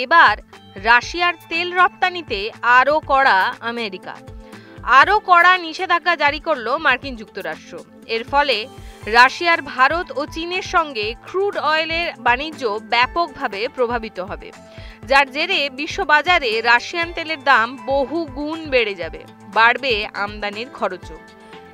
এবার রাশিয়ার তেল রপ্তানিতে আরও কড়া আমেরিকা। আরও কড়া নিষেধাজ্ঞা জারি করল মার্কিন যুক্তরাষ্ট্র। এর ফলে রাশিয়ার ভারত ও চীনের সঙ্গে ক্রুড অয়েলের বাণিজ্য ব্যাপকভাবে প্রভাবিত হবে, যার জেরে বিশ্ববাজারে রাশিয়ান তেলের দাম বহু গুণ বেড়ে যাবে। বাড়বে আমদানির খরচও।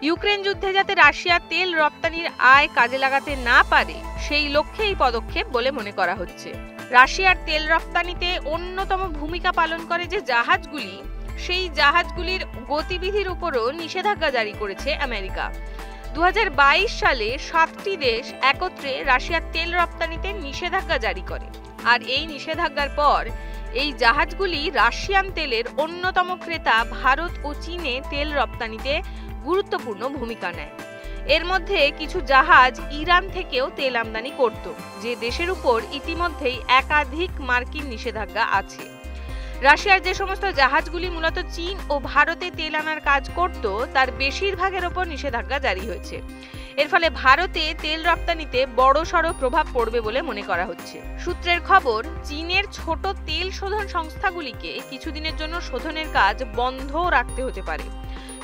ইউক্রেন যুদ্ধে যাতে রাশিয়া তেল রপ্তানির আয় কাজে লাগাতে না পারে, সেই লক্ষ্যে এই পদক্ষেপ বলে মনে করা হচ্ছে। রাশিয়ার তেল রপ্তানিতে অন্যতম ভূমিকা পালন করে যে জাহাজগুলি, সেই জাহাজগুলির গতিবিধির উপরও নিষেধাজ্ঞা জারি করেছে আমেরিকা। 2022 সালে 7টি দেশ একত্রে রাশিয়ার তেল রপ্তানিতে নিষেধাজ্ঞা জারি করে। আর এই নিষেধাজ্ঞার পর এই জাহাজগুলি রাশিয়ান তেলের অন্যতম ক্রেতা ভারত ও চীনে তেল রপ্তানিতে গুরুত্বপূর্ণ ভূমিকা নেয়। এর মধ্যে কিছু জাহাজ ইরান থেকেও তেল আমদানি করত, যে দেশের উপর ইতিমধ্যেই একাধিক মার্কিন নিষেধাজ্ঞা আছে। রাশিয়ার যে সমস্ত জাহাজগুলি মূলত চীন ও ভারতে তেল আনার কাজ করত, তার বেশিরভাগের ওপর নিষেধাজ্ঞা জারি হয়েছে। এর ফলে ভারতে তেল রপ্তানিতে বড়সড় প্রভাব পড়বে বলে মনে করা হচ্ছে। সূত্রের খবর, চীনের ছোট তেল শোধন সংস্থাগুলিকে কিছুদিনের জন্য শোধনের কাজ বন্ধ রাখতে হতে পারে,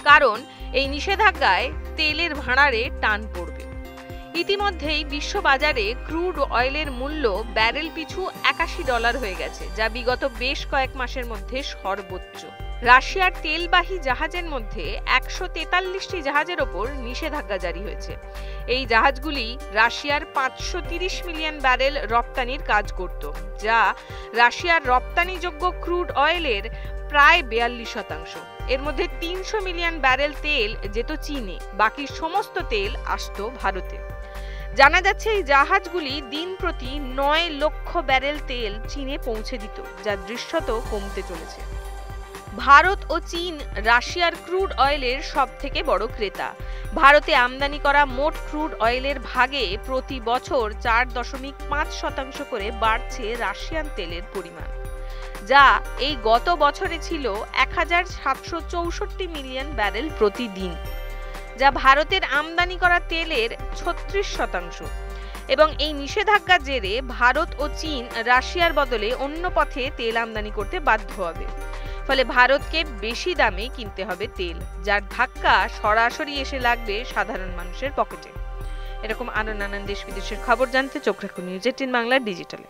কারণ এই নিষেধাজ্ঞায় তেলের ভাঁড়ারে টান পড়বে। ইতিমধ্যেই বিশ্ববাজারে ক্রুড অয়েলের মূল্য ব্যারেল পিছু $81 হয়ে গেছে, যা বিগত বেশ কয়েক মাসের মধ্যে সর্বোচ্চ। রাশিয়ার তেলবাহী জাহাজের মধ্যে 143টি জাহাজের ওপর নিষেধাজ্ঞা জারি হয়েছে। এই জাহাজগুলি রাশিয়ার 530 মিলিয়ন ব্যারেল রপ্তানির কাজ করত, যা রাশিয়ার রপ্তানিযোগ্য ক্রুড অয়েলের প্রায় 42%। এর মধ্যে 300 মিলিয়ন ব্যারেল তেল যেত চীনে, বাকি সমস্ত তেল আসতো ভারতে। জানা যাচ্ছে এই জাহাজগুলি দিন প্রতি 9 লক্ষ ব্যারেল তেল চীনে পৌঁছে দিত, যা দৃশ্যত কমতে চলেছে। ভারত ও চীন রাশিয়ার ক্রুড অয়েলের সবথেকে বড় ক্রেতা। ভারতে আমদানি করা মোট ক্রুড অয়েলের ভাগে প্রতি বছর 4.5% করে বাড়ছে রাশিয়ান তেলের পরিমাণ, যা এই গত বছরে ছিল 1764 মিলিয়ন ব্যারেল প্রতিদিন, যা ভারতের আমদানি করা তেলের 36%। এবং এই নিষেধাজ্ঞার জেরে ভারত ও চীন রাশিয়ার বদলে অন্য পথে তেল আমদানি করতে বাধ্য হবে। ফলে ভারতকে বেশি দামে কিনতে হবে তেল, যার ধাক্কা সরাসরি এসে লাগবে সাধারণ মানুষের পকেটে। এরকম আরো নানান দেশ বিদেশের খবর জানতে চোখ রাখুন নিউজ 18 বাংলার ডিজিটালে।